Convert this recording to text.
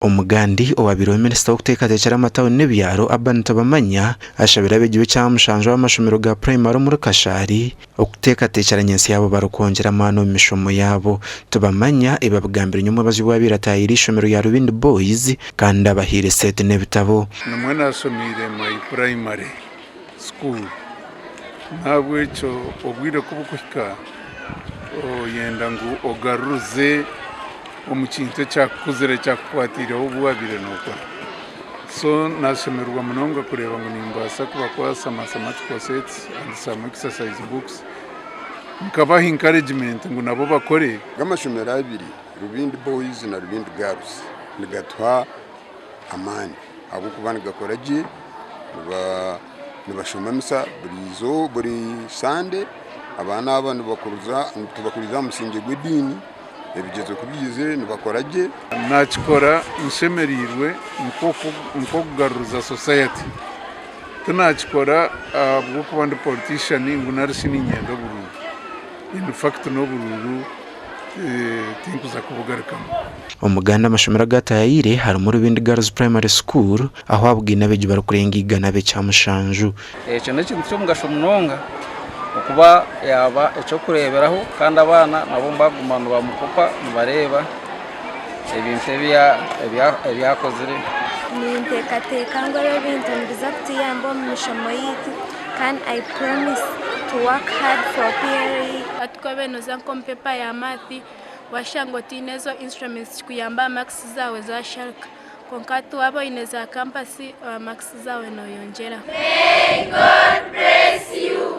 Omugandi owabiro minisita w'okuteekateekera amatauni n'ebyaro Abani Tabamanya ashabira abeegi b'ekyamushanju w'amashomero ga primary muri Kashari okuteekateekera nyensi yaabo barikwongyera amaani omu mishomo yaabo. Tabamanya babigambire omubazi w'abiratayira ishomero ya Rubindi Boys kandi abahiire sente n'ebitabo. Namwe nasomire my primary school nabwo ekyo obwire kubukuhika oyenda ngu ogaruze omukintu cyakuzire cyakwatireho obwabire nuko so nashemerwa munonga kureba ngo nimbasa kuba kwasa mathematical sets and some exercise books nkabaha encouragement ngo nabo bakore gamashomero abiri Rubindi Boys na Rubindi Girls nigatwa amaani abo kubana gakoraje nibashoma misa buri Sunday abana abantu tubakuriza musinge gw'edini ebigezo kubize nibakoraje nakikora nshemerirwe nko kugaruza society tunakikora bwo kuba ndi politician ngo narisi n'inyendo bururu in fact no bururu tinkuza kubugarikamo. Omuganda amashomero agatayire hari muri Rubindi Girls Primary School aho abwina abeegi barikurengiga nabe kyamushanju ekyo n'ekintu ky'omugasho munonga okuba yaba ekyo kureberaho kandi abana nabo mbagumana bamukupa nibareba ebintu ebyakozire ninteekateeka ngo ebintu nibiza kutuyamba omu mishomo yitu kandi I promise to work hard for PRE. Atukabenoza nkompepa ya mathi washanga otiine ezo instruments kuyamba amakisi zawe zasharika konka tuwaba oine za kampasi amakisi zawe noyongyera.